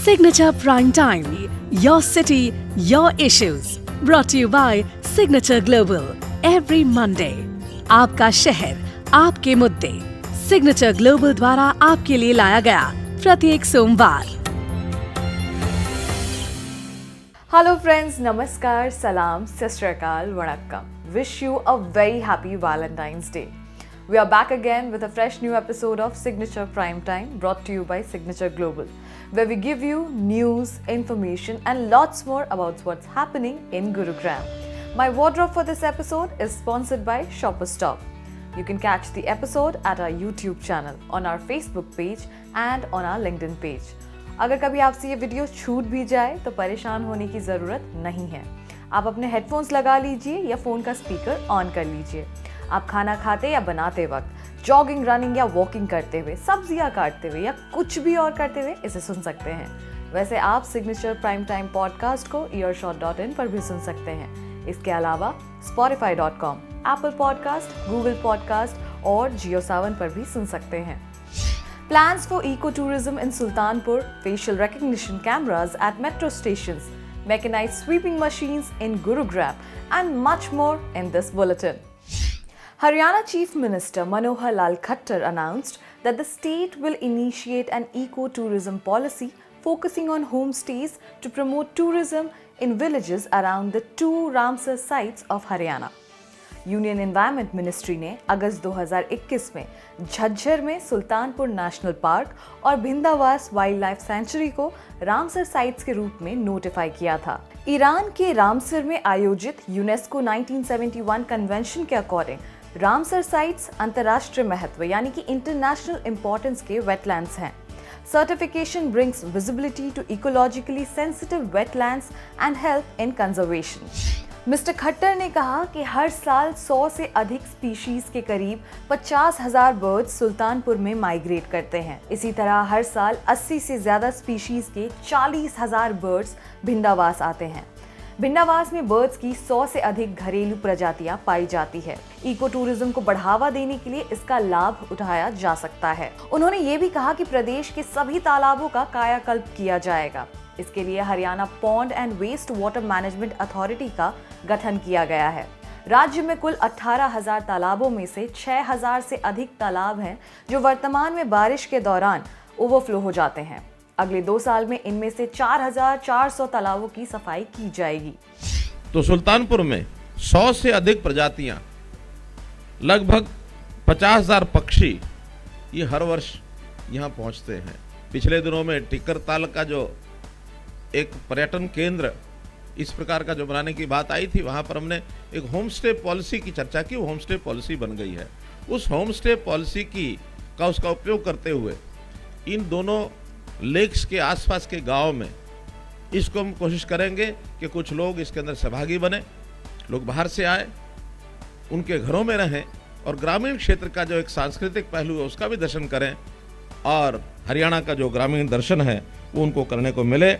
Signature Prime Time, your city, your issues. Brought to you by Signature Global. Every Monday. आपका शहर, आपके मुद्दे. Signature Global द्वारा आपके लिए लाया गया प्रत्येक सोमवार. Hello friends, namaskar, salam, sat sri akal, vanakkam. Wish you a very happy Valentine's Day. We are back again with a fresh new episode of Signature Prime Time brought to you by Signature Global, where we give you news, information and lots more about what's happening in Gurugram. My wardrobe for this episode is sponsored by Shoppers Stop. You can catch the episode at our YouTube channel, on our Facebook page and on our LinkedIn page. अगर कभी आपसे ये video छूट भी जाए तो परेशान होने की ज़रूरत नहीं है. आप अपने हेडफोन्स लगा लीजिए या फ़ोन का स्पीकर ऑन कर लीजिए. आप खाना खाते या बनाते वक्त, जॉगिंग, रनिंग या वॉकिंग करते हुए, सब्जियां काटते हुए या कुछ भी और करते हुए इसे सुन सकते हैं. वैसे आप सिग्नेचर प्राइम टाइम पॉडकास्ट को earshot.in पर भी सुन सकते हैं. इसके अलावा spotify.com, Apple podcast, Google podcast और JioSaavn पर भी सुन सकते हैं. Plans for ecotourism in Sultanpur, facial recognition cameras at metro stations, mechanized sweeping machines in Gurugram and much more in this bulletin. Haryana Chief Minister Manohar Lal Khattar announced that the state will initiate an ecotourism policy focusing on homestays to promote tourism in villages around the two Ramsar sites of Haryana. Union environment ministry ने अगस्त 2021 में झज्जर में Sultanpur national park और भिंदावास wild life sanctuary को Ramsar sites के रूप में notify किया था. ईरान के रामसर में आयोजित यूनेस्को 1971 कन्वेंशन के अकॉर्डिंग रामसर साइट्स अंतर्राष्ट्रीय महत्व यानी कि इंटरनेशनल इंपॉर्टेंस के वेटलैंड्स हैं. Certification brings visibility to ecologically sensitive wetlands and help in conservation. Mister Khattar ने कहा कि हर साल 100 से अधिक स्पीशीज के करीब 50,000 बर्ड्स सुल्तानपुर में माइग्रेट करते हैं. इसी तरह हर साल 80 से ज्यादा स्पीशीज के 40,000 बर्ड्स भिंडावास आते हैं. भिंडावास में बर्ड्स की 100 से अधिक घरेलू प्रजातियां पाई जाती है. इको टूरिज्म को बढ़ावा देने के लिए इसका लाभ उठाया जा सकता है. उन्होंने ये भी कहा कि प्रदेश के सभी तालाबों का कायाकल्प किया जाएगा. इसके लिए Haryana pond and waste water management authority का गठन किया गया है. राज्य में कुल 18,000 तालाबों में से 6,000 से अधिक तालाब हैं जो वर्तमान में बारिश के दौरान ओवरफ्लो हो जाते हैं. अगले 2 साल में इनमें से 4,400 तालाबों की सफाई की जाएगी. तो सुल्तानपुर में 100 से अधिक प्रजातियां, लगभग 50,000 पक्षी ये हर वर्ष यहाँ पहुँचते हैं. पिछले दिनों में टिक्कर ताल का जो एक पर्यटन केंद्र इस प्रकार का जो बनाने की बात आई थी, वहाँ पर हमने एक होम स्टे पॉलिसी की चर्चा की. वो होम स्टे पॉलिसी बन गई है. उस होम स्टे पॉलिसी का उसका उपयोग करते हुए इन दोनों लेक्स के आसपास के गांव में इसको हम कोशिश करेंगे कि कुछ लोग इसके अंदर सहभागी बने, लोग बाहर से आए, उनके घरों में रहें और ग्रामीण क्षेत्र का जो एक सांस्कृतिक पहलू है उसका भी दर्शन करें और हरियाणा का जो ग्रामीण दर्शन है वो उनको करने को मिले.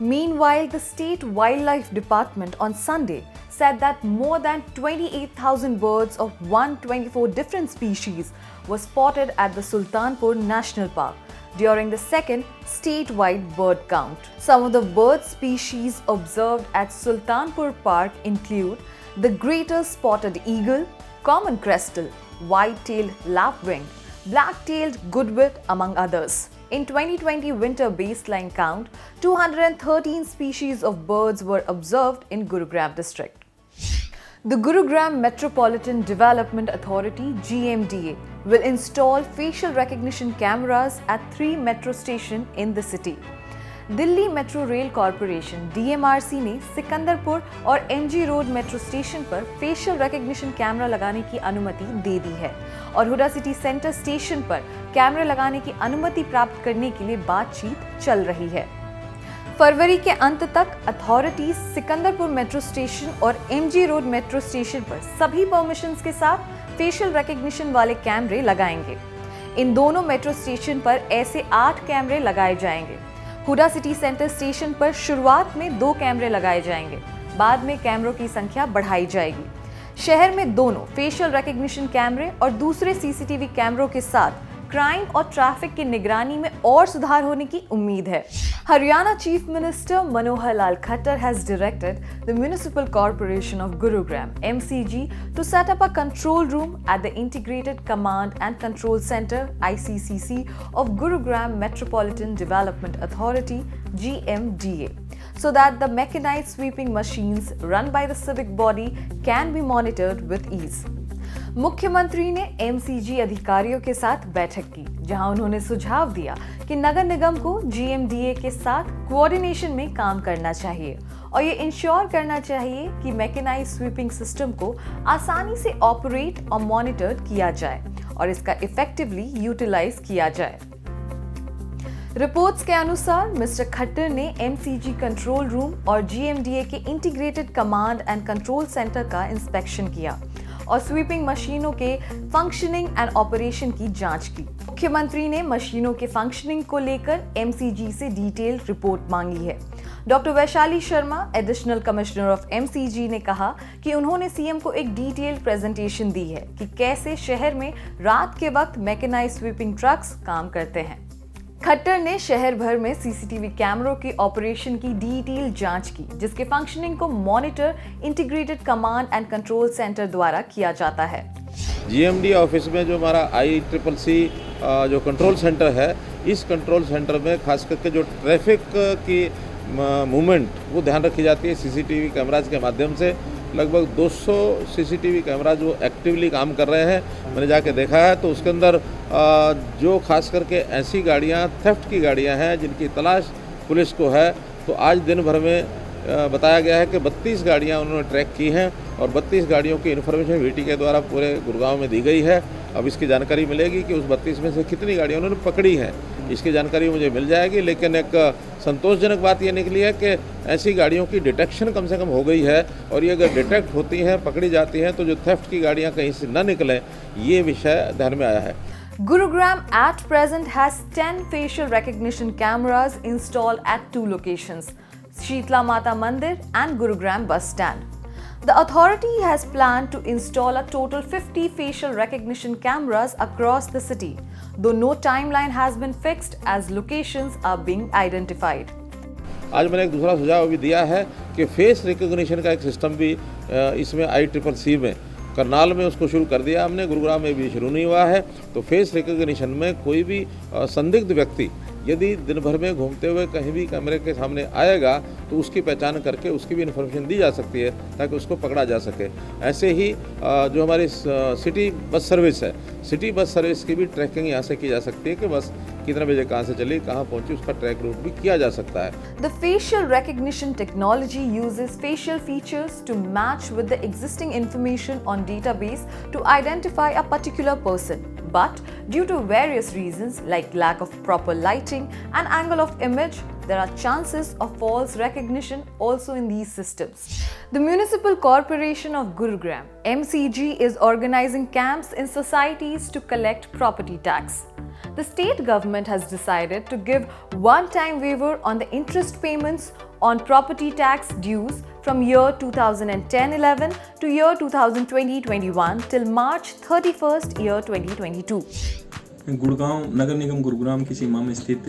Meanwhile, the State Wildlife Department on Sunday said that more than 28,000 birds of 124 different species were spotted at the Sultanpur National Park during the second statewide bird count. Some of the bird species observed at Sultanpur Park include the greater spotted eagle, common crestal, white-tailed lapwing, black-tailed godwit, among others. In 2020 winter baseline count, 213 species of birds were observed in Gurugram district. The Gurugram Metropolitan Development Authority (GMDA) will install facial recognition cameras at 3 metro stations in the city. Delhi metro rail corporation DMRC ने सिकंदरपुर और MG road metro station पर facial recognition camera लगाने की अनुमति दे दी है और Hooda city centre station पर कैमरे लगाने की अनुमति प्राप्त करने के लिए बातचीत चल रही है. फरवरी के अंत तक अथॉरिटीज सिकंदरपुर मेट्रो स्टेशन और MG रोड मेट्रो स्टेशन पर सभी परमिशंस के साथ फेशियल रिकॉग्निशन वाले कैमरे लगाएंगे. इन दोनों मेट्रो स्टेशन पर ऐसे 8 कैमरे लगाए जाएंगे. हुडा सिटी सेंटर स्टेशन पर शुरुआत में 2 कैमरे लगाए जाएंगे, बाद में कैमरों की संख्या बढ़ाई जाएगी. शहर में दोनों फेशियल रिकॉग्निशन कैमरे और दूसरे CCTV कैमरों के साथ क्राइम और ट्रैफिक की निगरानी में और सुधार होने की उम्मीद है। Haryana chief minister Manohar Lal Khattar has directed the Municipal Corporation of Gurugram (MCG) to set up a control room at the Integrated Command and Control Center (ICCC) of Gurugram Metropolitan Development Authority (GMDA), so that the mechanized sweeping machines run by the civic body can be monitored with ease. मुख्यमंत्री ने MCG अधिकारियों के साथ बैठक की, जहां उन्होंने सुझाव दिया कि नगर निगम को जीएमडीए के साथ कोऑर्डिनेशन में काम करना चाहिए और ये इंश्योर करना चाहिए कि मैकेनाइज्ड स्वीपिंग सिस्टम को आसानी से ऑपरेट और मॉनिटर किया जाए और इसका इफेक्टिवली यूटिलाइज किया जाए। रिपोर्ट्स के अनुसार मिस्टर खट्टर ने एमसीजी कंट्रोल रूम और जीएमडीए के integrated command and control centre का इंस्पेक्शन किया और स्वीपिंग मशीनों के फंक्शनिंग एंड ऑपरेशन की जांच की। मुख्यमंत्री ने मशीनों के फंक्शनिंग को लेकर एमसीजी से डिटेल रिपोर्ट मांगी है। Doctor Vaishali Sharma, additional commissioner of MCG, ने कहा कि उन्होंने सीएम को एक डिटेल्ड प्रेजेंटेशन दी है कि कैसे शहर में रात के वक्त मैकेनाइज्ड स्वीपिंग ट्रक्स काम करते हैं। खट्टर ने शहर भर में सीसीटीवी कैमरों के ऑपरेशन की डिटेल जांच की, जिसके फंक्शनिंग को monitor integrated command and control centre द्वारा किया जाता है। जीएमडी ऑफिस में जो हमारा ICCC जो कंट्रोल सेंटर है, इस कंट्रोल सेंटर में खास करके जो ट्रैफिक की मूवमेंट वो ध्यान रखी जाती है सीसीटीवी कैमराज के माध्यम से। लगभग 200 सीसीटीवी कैमरा जो एक्टिवली काम कर रहे हैं, मैंने जाके देखा है, तो उसके अंदर जो खास करके ऐसी गाड़ियां, थेफ्ट की गाड़ियां हैं जिनकी तलाश पुलिस को है, तो आज दिन भर में बताया गया है कि 32 गाड़ियां उन्होंने ट्रैक की हैं और 32 गाड़ियों की इन्फॉर्मेशन VT के द्वारा पूरे गुड़गांव में दी गई है। अब इसकी जानकारी मिलेगी कि उस 32 में से कितनी गाड़ियाँ उन्होंने पकड़ी हैं, इसकी जानकारी मुझे मिल जाएगी। लेकिन एक संतोषजनक बात ये निकली है कि ऐसी गाड़ियों की डिटेक्शन कम से कम हो गई है और ये अगर डिटेक्ट होती हैं, पकड़ी जाती हैं, तो जो थेफ्ट की गाड़ियाँ कहीं से न निकलें, ये विषय ध्यान में आया है। Gurugram at present has 10 facial recognition cameras installed at 2 locations, Sheetla Mata Mandir and Gurugram bus stand. The authority has planned to install a total 50 facial recognition cameras across the city, though no timeline has been fixed as locations are being identified. आज मैंने एक दूसरा सुझाव भी दिया है कि face recognition का एक सिस्टम भी इसमें ICCC में करनाल में उसको शुरू कर दिया हमने, गुरुग्राम में भी शुरू नहीं हुआ है। तो फेस रिकॉग्निशन में कोई भी संदिग्ध व्यक्ति यदि दिन भर में घूमते हुए कहीं भी कैमरे के सामने आएगा तो उसकी पहचान करके उसकी भी इन्फॉर्मेशन दी जा सकती है ताकि उसको पकड़ा जा सके। ऐसे ही जो हमारी सिटी बस सर्विस है, सिटी बस सर्विस की भी ट्रैकिंग यहाँ से की जा सकती है कि बस कितने बजे कहाँ से चली, कहाँ पहुँची, उसका ट्रैक रूट भी किया जा सकता है। The facial recognition technology uses facial features to match with the existing information on database to identify a particular person. But due to various reasons like lack of proper lighting and angle of image, there are chances of false recognition also in these systems. The Municipal Corporation of Gurugram (MCG) is organizing camps in societies to collect property tax. The state government has decided to give one-time waiver on the interest payments on property tax dues from year 2010-11 to year 2020-21 till March 31st, year 2022. Gurgaon नगर निगम गुरुग्राम की सीमा में स्थित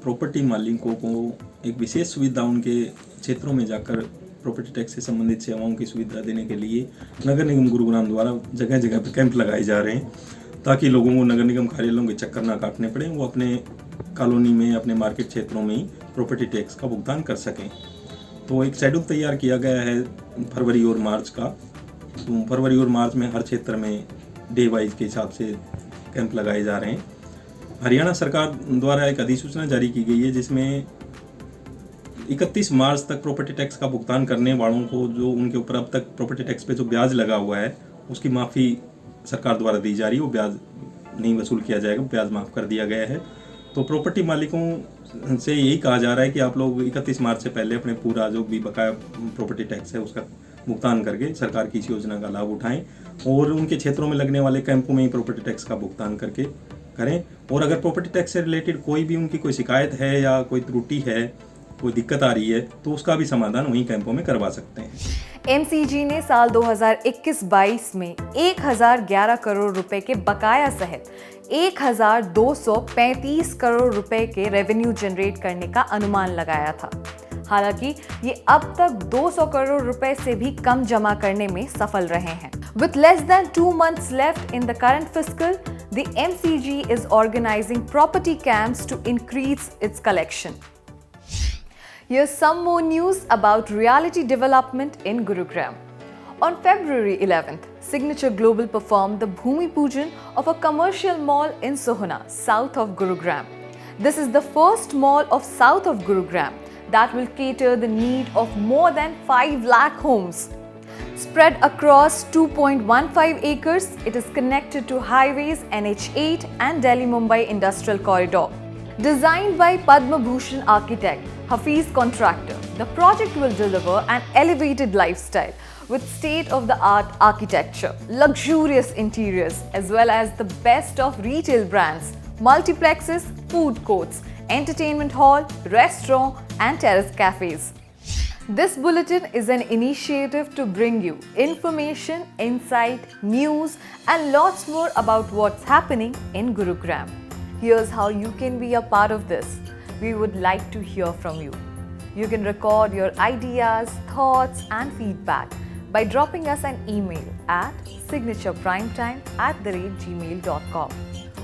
property मालिकों को एक विशेष सुविधा उनके क्षेत्रों में जाकर प्रॉपर्टी टैक्स से संबंधित सेवाओं की सुविधा देने के लिए नगर निगम गुरुग्राम द्वारा जगह जगह पर कैंप लगाए जा रहे हैं ताकि लोगों को नगर निगम कार्यालयों के चक्कर ना काटने पड़े, वो अपने कॉलोनी में, अपने मार्केट क्षेत्रों में ही प्रॉपर्टी टैक्स का भुगतान कर सकें। तो एक शेड्यूल तैयार किया गया है फरवरी और मार्च का। तो फरवरी और मार्च में हर क्षेत्र में डे वाइज के हिसाब से कैंप लगाए जा रहे हैं। हरियाणा सरकार द्वारा एक अधिसूचना जारी की गई है जिसमें 31 मार्च तक प्रॉपर्टी टैक्स का भुगतान करने वालों को जो उनके ऊपर अब तक प्रॉपर्टी टैक्स पे जो ब्याज लगा हुआ है उसकी माफ़ी सरकार द्वारा दी जा रही है। वो ब्याज नहीं वसूल किया जाएगा, ब्याज माफ़ कर दिया गया है। तो प्रॉपर्टी मालिकों से यही कहा जा रहा है कि आप लोग 31 मार्च से पहले अपने पूरा जो भी बकाया प्रॉपर्टी टैक्स है उसका भुगतान करके सरकार की इस योजना का लाभ उठाएं और उनके क्षेत्रों में लगने वाले कैंपों में ही प्रॉपर्टी टैक्स का भुगतान करके करें। और अगर प्रॉपर्टी टैक्स से रिलेटेड कोई भी उनकी कोई शिकायत है या कोई त्रुटि है, कोई दिक्कत आ रही है, तो उसका भी समाधान वहीं कैंपों में करवा सकते हैं। एमसीजी ने साल 2021-22 में 1011 करोड़ रुपए के बकाया सहित 1235 करोड़ रुपए के रेवेन्यू जनरेट करने का अनुमान लगाया था। हालांकि ये अब तक 200 करोड़ रुपए से भी कम जमा करने में सफल रहे हैं। With less than 2 months left in the current fiscal, the MCG is organizing property camps to increase its collection. Here's some more news about reality development in Gurugram. On February 11th, Signature Global performed the Bhumi Pujan of a commercial mall in Sohna, south of Gurugram. This is the first mall of south of Gurugram that will cater the need of more than 5 lakh homes. Spread across 2.15 acres, it is connected to highways NH8 and Delhi-Mumbai Industrial Corridor. Designed by Padma Bhushan architect Hafiz Contractor, the project will deliver an elevated lifestyle with state-of-the-art architecture, luxurious interiors, as well as the best of retail brands, multiplexes, food courts, entertainment hall, restaurant, and terrace cafes. This bulletin is an initiative to bring you information, insight, news, and lots more about what's happening in Gurugram. Here's how you can be a part of this. We would like to hear from you. You can record your ideas, thoughts, and feedback by dropping us an email at signatureprimetime@gmail.com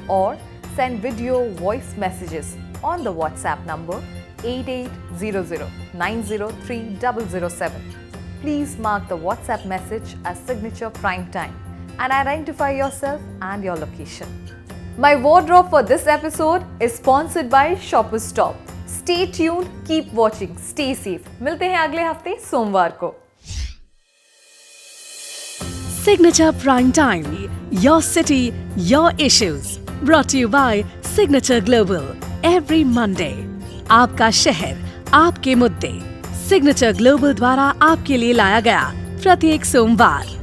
or send video voice messages on the WhatsApp number 8800903007. Please mark the WhatsApp message as Signature Prime Time and identify yourself and your location. My wardrobe for this episode is sponsored by Shoppers Stop. Stay tuned, keep watching, stay safe. मिलते हैं अगले हफ्ते सोमवार को। Signature Prime Time, your city, your issues. Brought to you by Signature Global. Every Monday. आपका शहर, आपके मुद्दे। सिग्नेचर ग्लोबल द्वारा आपके लिए लाया गया प्रत्येक सोमवार।